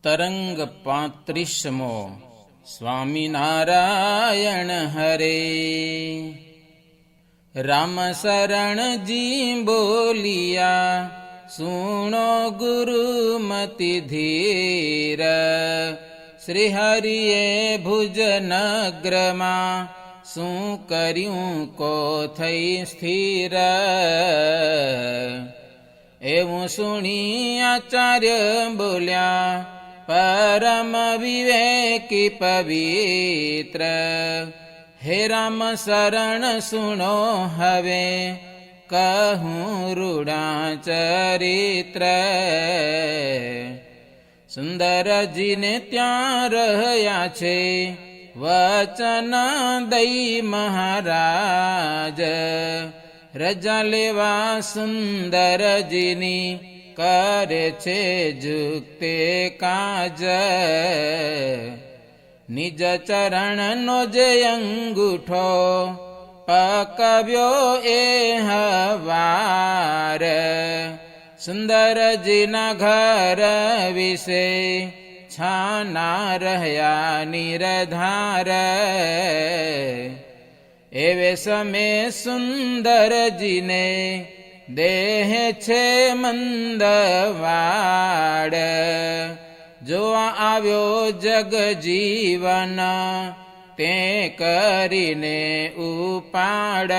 તરંગ 35મો સ્વામિનારાયણ હરે. રામ શરણજી બોલિયા સુણો ગુરુમતિ ધીર. શ્રી હરિએ ભુજનગ્રમાં શું કર્યું કો થઈ સ્થિર. એવું સુણી આચાર્ય બોલ્યા પરમ વિવેકી પવિત્ર. હે રામ શરણ સુણો હવે કહું રૂડા ચરિત્ર. સુંદરજીને ત્યાં રહ્યા છે વચન દઈ મહારાજ. રજા લેવા સુંદરજીની કરે છે જુક્તે કાજ. નિજ ચરણનો જે અંગૂઠો પકવ્યો એ હવાર. સુંદરજીના ઘર વિશે છાના રહ્યા નિરધાર. એવે સમે સુંદરજીને દેહ છે મંદવાડ. જોવા આવ્યો જગજીવન તે કરીને ઉપાડ.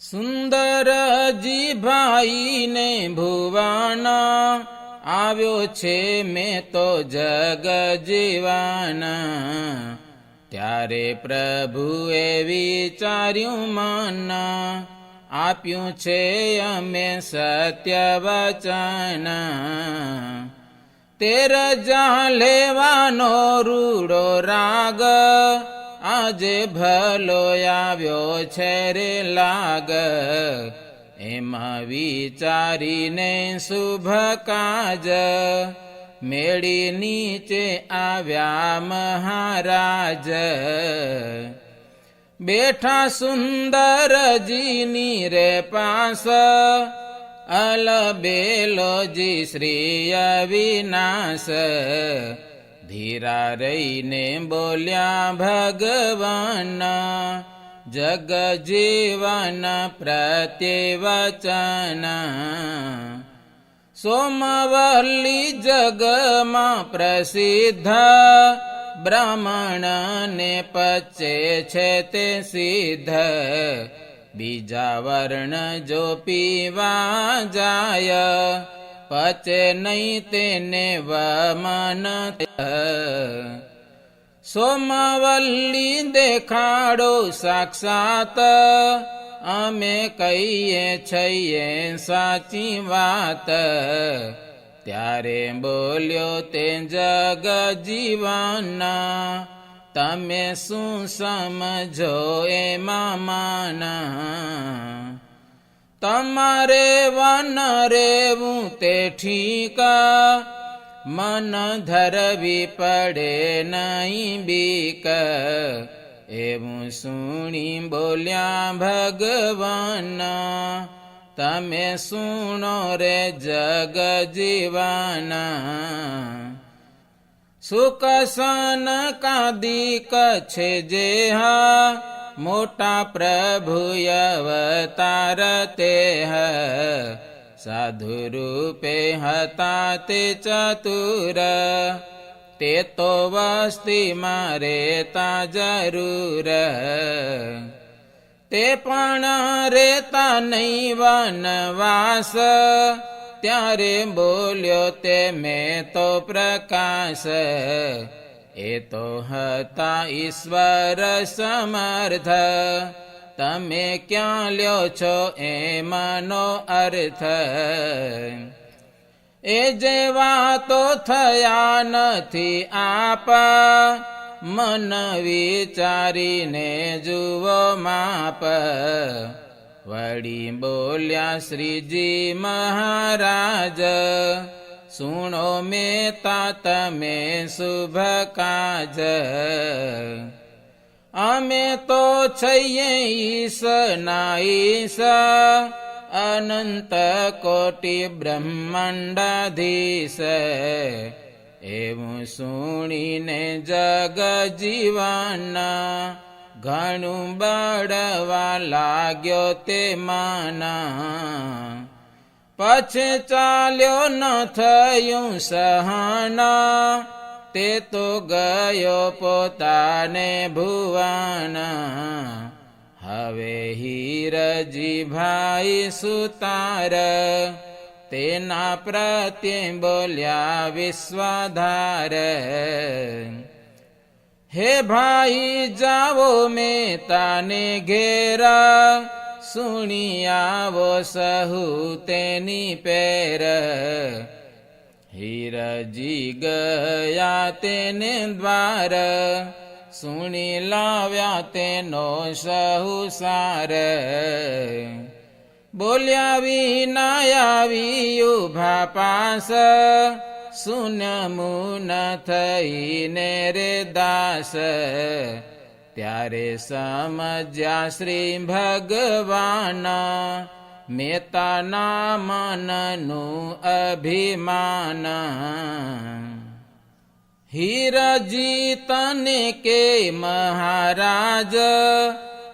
સુંદરજી ભાઈને ભુવન આવ્યો છે મેં તો જગજીવન. ત્યારે પ્રભુએ વિચાર્યું મન આપ્યું છે અમે સત્ય વચન. તે રજા લેવાનો રૂડો રાગ આજે ભલો આવ્યો છે રે લાગ. એમાં વિચારીને શુભ કાજ મેળી નીચે આવ્યા મહારાજ. બેઠા સુંદરજીની રે પાસ અલબેલોજી શ્રી અવિનાશ. ધીરા રહીને બોલ્યા ભગવાન જગજીવન પ્રત્યે વચન. સોમવલ્લી જગમાં પ્રસિદ્ધ બ્રાહ્મણને પચે છે તે સિદ્ધ. બીજા વર્ણ જો પીવા જાય પચે નહીં તેને વમન. સોમવલ્લી દેખાડો સાક્ષાત અમે કહીએ છીએ સાચી વાત. ત્યારે બોલ્યો તે જગજીવન તમે શું સમજો એમાં માન. તમારે વન રેવું તે ઠીક મન ધરવી પડે નહીં બીક. એવું સુણી બોલ્યા ભગવાન તમે સુણો રે જગજીવન. સુખ સનકાદિક છે જે મોટા પ્રભુ અવતાર તે. સાધુ રૂપે હતા તે ચતુર તે તો વસ્તીમાં રેતા જરૂર. તે પણ રેતા નહીં વનવાસ ત્યારે બોલ્યો તે મેં તો પ્રકાશ. એ તો હતા ઈશ્વર સમર્થ તમે ક્યાં લ્યો છો એમાંનો અર્થ. એ જેવા તો થયા નથી આપ મન વિચારીને જુઓ માપ. વળી બોલ્યા શ્રીજી મહારાજ સુણો મેતા તમે શુભ કાજ. અમે તો છીએ ઈશ ના ઈશ અનંત કોટિ બ્રહ્માંડાધીશ. એવું સુણીને જગ જીવાના ઘણું બળવા લાગ્યો તે માના. પછી ચાલ્યો ન થયું સહના, તે તો ગયો પોતાને ભુવાના. હવે હીરજી ભાઈ સુતાર તેના પ્રત્યે બોલ્યા વિશ્વાધાર. હે ભાઈ જાવો મેતાને ઘેરા, સુણી આવો સહુ તેની પેર. હીરજી ગયા તેને દ્વાર, સુણી લાવ્યા તેનો સહુ સાર. બોલ્યા વિના આવી ઉભા પાસ, શૂન્ય મુન થઈને રે દાસ. ત્યારે સમજ્યા શ્રી ભગવાન, મેતાના મનનું અભિમાન. હીરજી તને કે મહારાજ,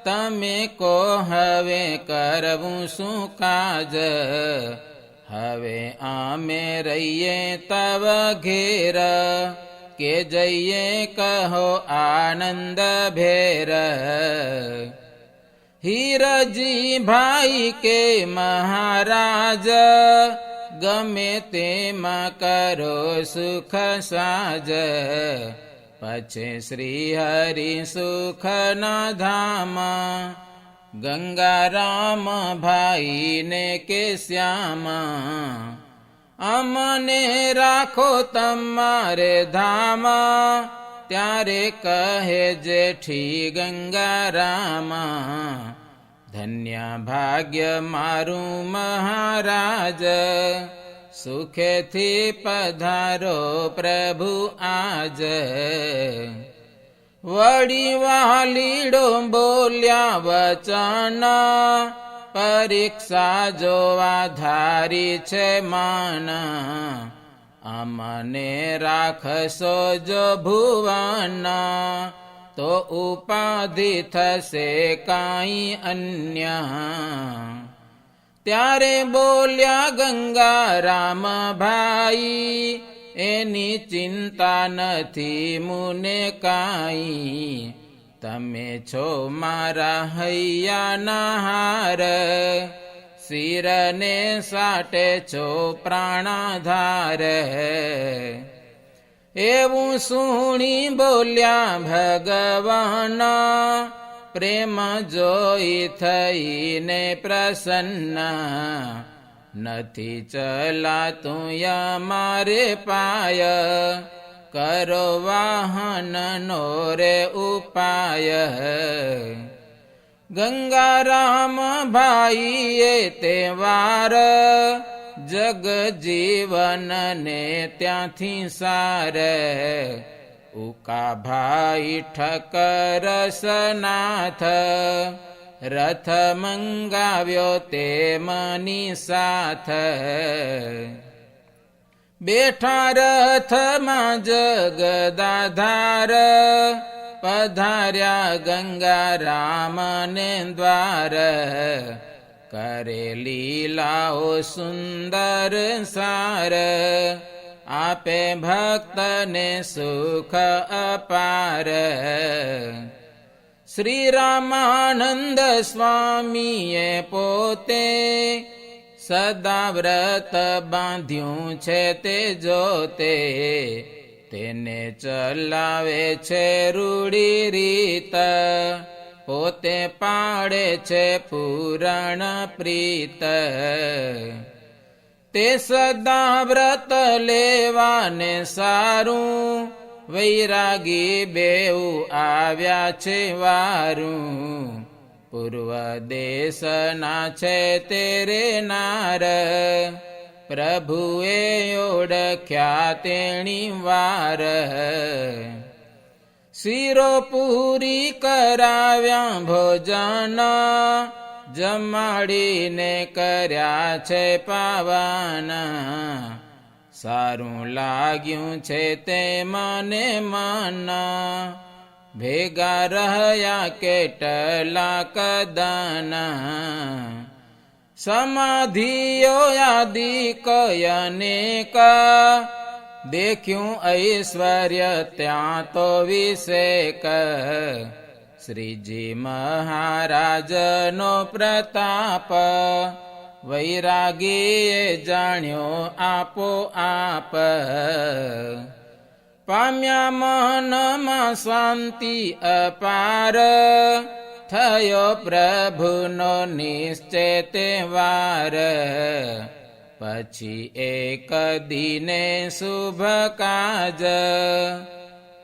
તમે કો હવે કરવું શું કાજ. હવે અમે રહીએ તવ ઘેર, કે જઈએ કહો આનંદ ભેર. હીરજી ભાઈ કે મહારાજ, ગમે તેમાં કરો સુખ સાજ. પછી શ્રી હરિ સુખના ધામ, ગંગારામ ભાઈને કે શ્યામ. અમને રાખો તમારે ધામ, ત્યારે કહે જેઠી ગંગારામ. ધન્ય ભાગ્ય મારું મહારાજ, સુખેથી પધારો પ્રભુ આજ. વળી વાલીડો બોલ્યા વચન, પરીક્ષા જોવા ધારી છે માન. અમને રાખશો જો ભુવન, તો ઉપાધિ થશે કાંઈ અન્ય. ત્યારે બોલ્યા ગંગારામ ભાઈ, એની ચિંતા નથી મુને કાંઈ. તમે છો મારા હૈયાના હાર, શિરને સાટે છો પ્રાણાધાર. એવું સુણી બોલ્યા ભગવાન, પ્રેમ જોઈ થઈને પ્રસન્ન. નથી ચલાતું અમારે પાય, કરો વાહનનો રે ઉપાય. ગંગારામ ભાઈએ તે વાર, જગજીવનને ત્યાંથી સાર. ઉકાભાઈ ઠક્કર સનાથ, રથ મંગાવ્યો તે મની સાથ. બેઠા રથમાં જગદાધાર, પધાર્યા ગંગારામને દ્વાર. કરે લીલાઓ સુંદર સાર, આપે ભક્તને સુખ અપાર. શ્રી રામાનંદ સ્વામીએ પોતે, સદા વ્રત બાંધ્યું છે તે જોતે. તેને ચલાવે છે રૂડી રીત, પોતે પાડે છે પૂરણ પ્રીત. તે સદા વ્રત લેવાને સારું, વૈરાગી બેઉ આવ્યા છે વારું. પૂર્વ દેશના છે તેરે નાર, પ્રભુએ ઓળખ્યા તેણી વાર. શિરો પૂરી કરાવ્યા ભોજન, જમાડીને કર્યા છે પાવન. સારું લાગ્યું છે તે મને મન, ભેગા રહ્યા કેટલાક દાન. સમાધિઓ યાદી કયનેક, દેખ્યું ઐશ્વર્ય ત્યાં તો વિશેક. શ્રીજી મહારાજનો પ્રતાપ, વૈરાગીએ જાણ્યો આપોઆપ. પામ્યા મનમાં શાંતિ અપાર, થયો પ્રભુનો નિશ્ચય તે વાર. પછી એક દિને શુભ કાજ,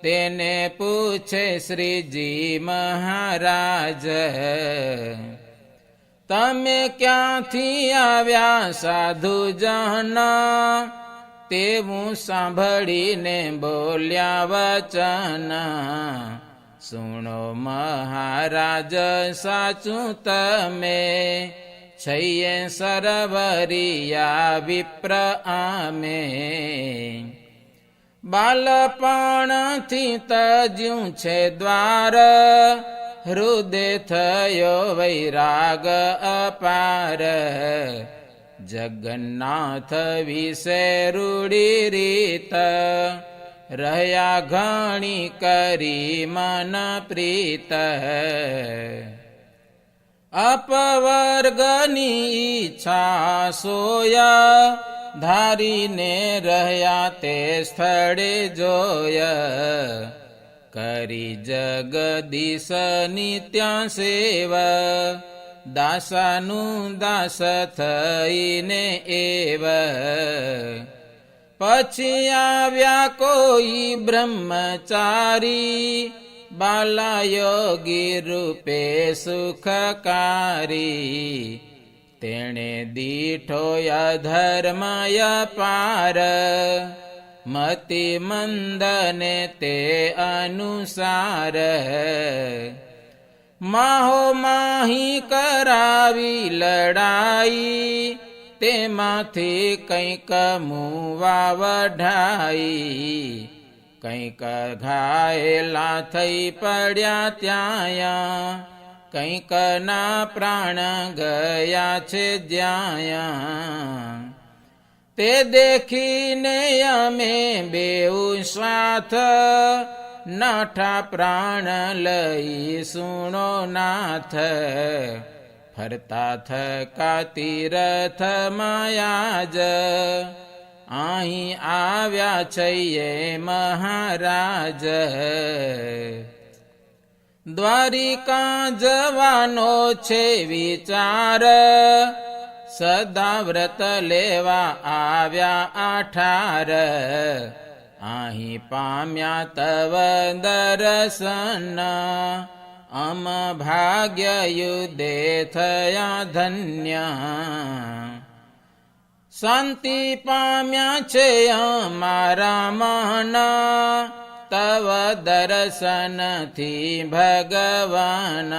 તેને પૂછે શ્રીજી મહારાજ. તમે ક્યાંથી આવ્યા સાધુ જન, તેવું સાંભળીને બોલ્યા વચન. સુણો મહારાજ સાચું તમે, છઈએ સરવરિયા વિપ્ર આમે. બાલપણથી તજ્યું છે દ્વાર, હૃદય થયો વૈરાગ અપાર. જગન્નાથ વિશે રૂડી રીત, રહ્યા ઘણી કરી મન પ્રીત. અપવર્ગની ઈચ્છા સોયા, ધારીને રહ્યા તે સ્થળે જોય. કરી જગદીશની ત્યાં સેવા, દાસાનું દાસ થઈને એવ. પછી આવ્યા કોઈ બ્રહ્મચારી, બાલાયોગી રૂપે સુખકારી. તેણે દીઠો અધર્મય પાર, મતિ મંદને તે અનુસાર. માહો માહી કરાવી લડાઈ, તેમાંથી કંઈક મુવા વઢાઈ. કંઈક ઘાયલા થઈ પડ્યા ત્યાં, કંઈક ના પ્રાણ ગયા છે જ્યાં. તે દેખીને અમે બેઉ સાથ, નાઠા પ્રાણ લઈ સુણો નાથ. ફરતા થકા તીરથ માયાજ, અહીં આવ્યા છીએ મહારાજ. દ્વારિકા જવાનો છે વિચાર, સદા વ્રત લેવા આવ્યા 18. અહીં પામ્યા તવ દર્શન, અમ ભાગ્ય યુદ્ધે થયા ધન્ય. શાંતિ પામ્યા છે અમારા મન, તવ દર્શનથી ભગવાન.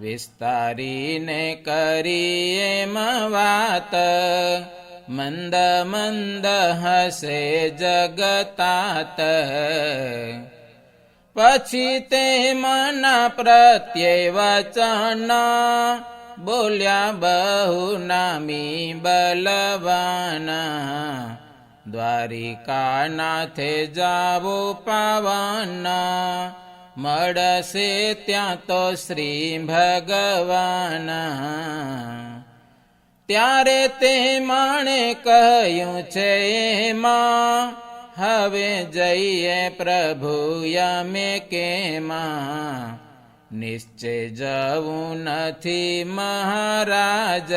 વિસ્તારીને કરી એમ વાત, મંદ મંદ હસે જગતાત. પછી તે મના પ્રત્યે વચન, બોલ્યા બહુ નામી બલવાન. દ્વારિકાનાથે જાવો પાવન, મળશે ત્યાં તો શ્રી ભગવાન. ત્યારે તે માણે કહ્યું છે એમાં, હવે જઈએ પ્રભુ યમે કેમાં. નિશ્ચય જવું નથી મહારાજ,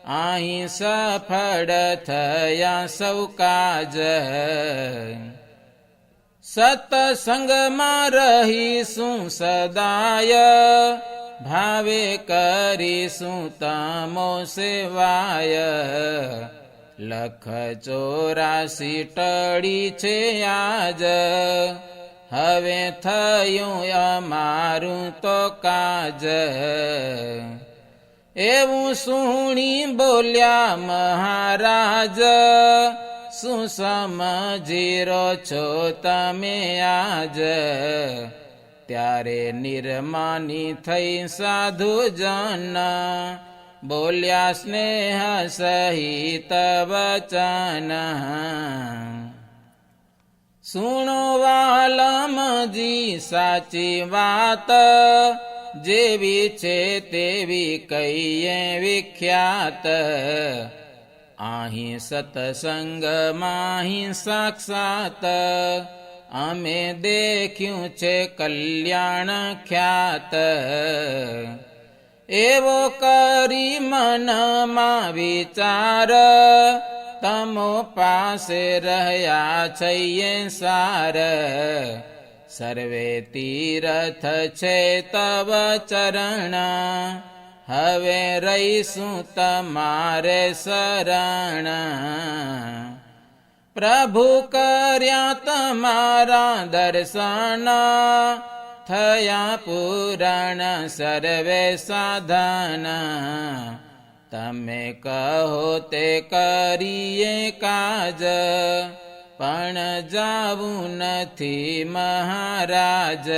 અહીં સફળ થયા સૌ કાજ. સત્સંગમાં રહીશું સદાય, ભાવે કરીશું તમો સેવાય. 184 ટળી છે આજ, હવે થયું અમારું તો કાજ. એવું સુણી બોલ્યા મહારાજ, શું સમજી રો છો તમે આજ. ત્યારે નિર્માની થઈ સાધુ જન, બોલ્યા સ્નેહ સહિત વચન. સુણો વાલમજી સાચી વાત, જેવી છે તેવી કહીએ વિખ્યાત. અહીં સત્સંગ માહી સાક્ષાત, અમે દેખ્યું છે કલ્યાણ ખ્યાત. એવો કરી મનમાં વિચાર, તમો પાસે રહ્યા છઈએ સાર. સર્વે તીર્થ છે તવ ચરણ, હવે રહીશું તમારે શરણ. પ્રભુ કર્યા તમારા દર્શન, થયા પૂરણ સર્વે સાધન. તમે કહો તે કરીએ કાજ, પણ જાવું નથી મહારાજ.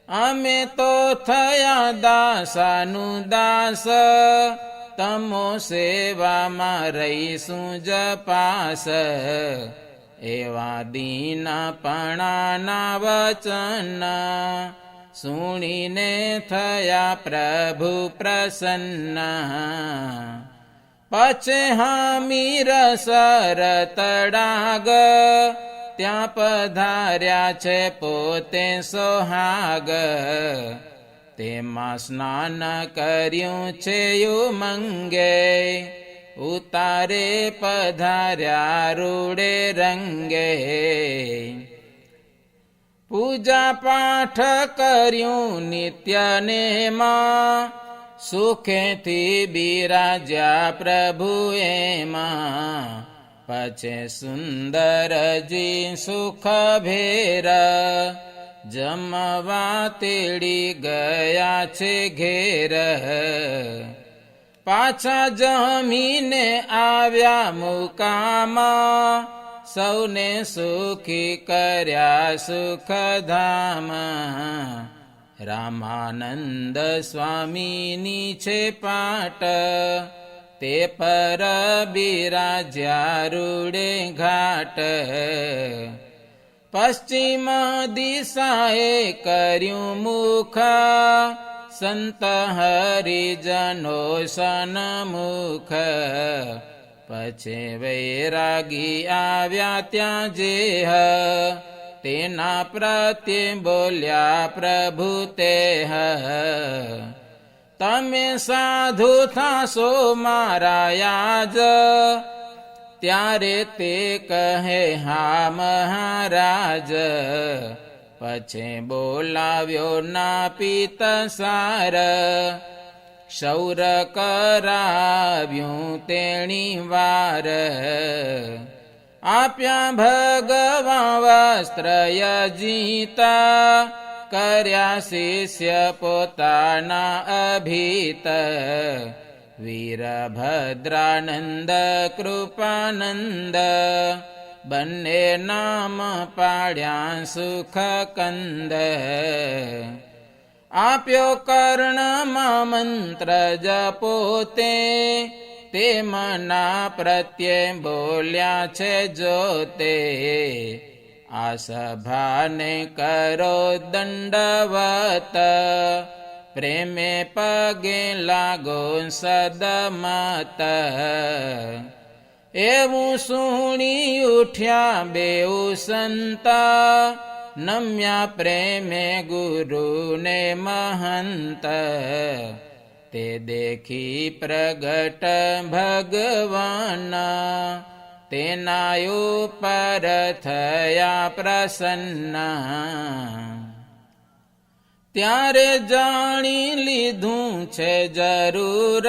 અમે તો થયા દાસાનું દાસ, તમો સેવામાં રહીશું જ પાસ. એવા દીનપણાના વચન, સુણીને થયા પ્રભુ પ્રસન્ન. પછે હમીર સર તડાગ, ત્યાં પધાર્યા છે પોતે સોહાગ. તેમાં સ્નાન કર્યું છે ઉમંગે, ઉતારે પધાર્યા રૂડે રંગે. પૂજા પાઠ કર્યું નિત્ય નેમાં, સુખેથી બિરાજ્યા પ્રભુ એમાં. પછી સુંદરજી સુખ ભેર, જમવા તેડી ગયા છે ઘેર. પાછા જમીને આવ્યા મુકામાં, સૌને સુખી કર્યા સુખધામ. રામાનંદ સ્વામીની છે પાટ, તે પર બિરાજ્યા રૂડે ઘાટ. પશ્ચિમ દિશાએ કર્યું મુખ, સંત હરિજનો સન્મુખ. પછી વૈરાગી આવ્યા ત્યાં જેહ, તેના પ્રત્યે બોલ્યા પ્રભુ તેહ. તમે સાધુ થાશો મારા યાજ, ત્યારે તે કહે હા મહારાજ. પછી બોલાવ્યો નાપિત સાર, ક્ષૌર કરાવ્યું તેણી વાર. આપ્યા ભગવાન વસ્ત્ર યજીતા, કર્યા શિષ્ય પોતાના અભીત. વીરભદ્રાનંદ કૃપાનંદ, બંને નામ પાડ્યા સુખ કંદ. આપ્યો કર્ણમાં મંત્ર જપોતે, તે મના પ્રત્યે બોલ્યા છે જોતે. આ સભાને કરો દંડવત, પ્રેમે પગે લાગો સદમત. એવું સુણી ઉઠ્યા બેઉ સંતા, નમ્યા પ્રેમે ગુરુને મહંત. તે દેખી પ્રગટ ભગવાન, તેના ઉપર થયા પ્રસન્ન. ત્યારે જાણી લીધું છે જરૂર,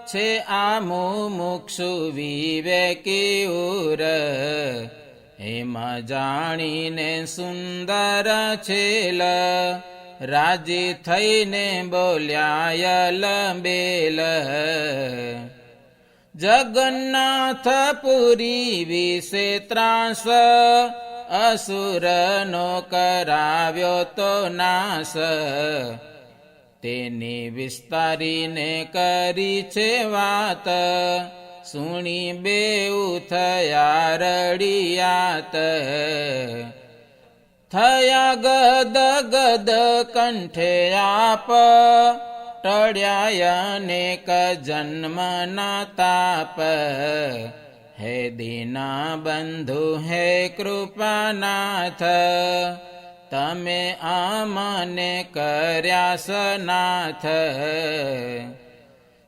છે આ મુમુક્ષુ વિવેકી ઉર. એમ જાણીને સુંદર છેલ રાજી થઈને બોલ્યા લંબેલ. જગન્નાથપુરી વિશે ત્રાસ અસુરનો કરાવ્યો તો નાશ. તેની વિસ્તારીને કરી છે વાત સુણી બેઉ થયા રડિયાત. થયા ગદ ગદ કંઠે આપ ટળ્યા અનેક જન્મના તાપ. હે દીના બંધુ હે કૃપાનાથ તમે આમને કર્યા સનાથ.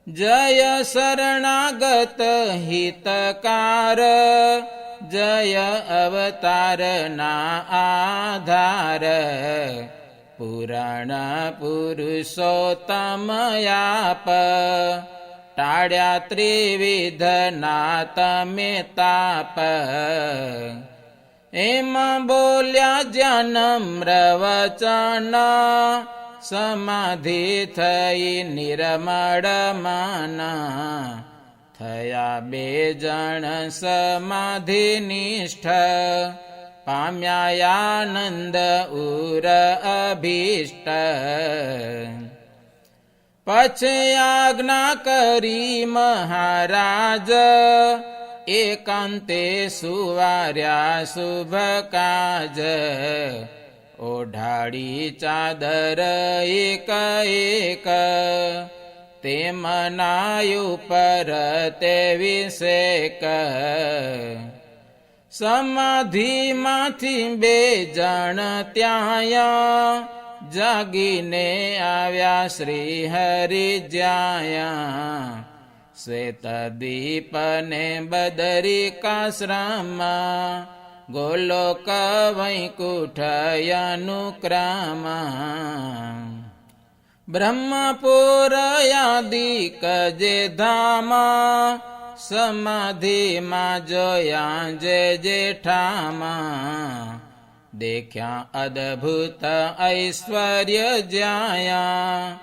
જય શરણાગત હિતકાર જય અવતારના આધાર. પુરાણ પુરુષોત્તમ આપ ટાળ્યા ત્રિવિધના તમે તાપ. એમાં બોલ્યા જ્યાં નમ્ર વચન સમાધિ થઈ નિર્મળ મન. થયા બે જણ સમાધિનિષ્ઠ પામ્યા આનંદ ઉર અભીષ્ટ. પછી આજ્ઞા કરી મહારાજ એકાંતે સુવાર્યા શુભ કાજ. ઓઢાડી ચાદર એક એક તેમના ઉપર તે વિષેક. સમાધિમાંથી બે જણ ત્યાં જાગીને આવ્યા શ્રી હરિ જ્યાં. શ્વેતદીપ ને બદરિકાશ્રમ ગોલોક વૈકુંઠ અનુક્રમ. બ્રહ્મપુરયાદિક જે ધામ સમાધિમાં જોયા જે જેઠામાં. દેખ્યા અદભુત ઐશ્વર્ય જ્યાં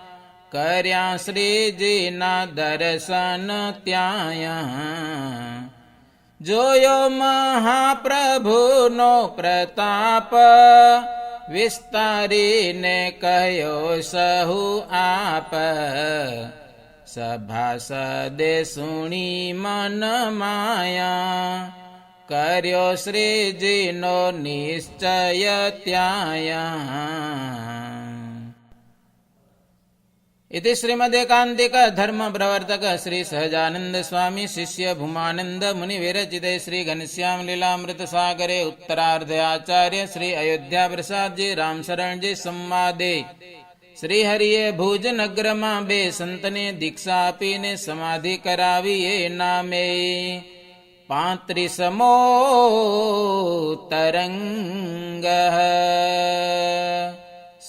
કર્યા શ્રીજીના દર્શન ત્યાં. જોયો મહાપ્રભુનો પ્રતાપ વિસ્તારીને કહ્યો સહુ આપ. સભાસદે સુણી મન માયા કર્યો શ્રીજીનો નિશ્ચય ત્યાં. इति श्रीमदेकान्तिक धर्म प्रवर्तक श्री सहजानंद स्वामी शिष्य भूमानंद मुनि विरचिते श्री घनश्याम लीलामृत सागरे उत्तरार्ध आचार्य श्री अयोध्या प्रसाद जी राम शरण जी संवादे श्री हरिये भुज नगर में बे संतने दीक्षा आपीने समाधि करावी ए नामे 35मो तरंग.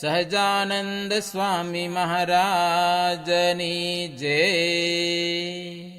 સહજાનંદ સ્વામી મહારાજની જય.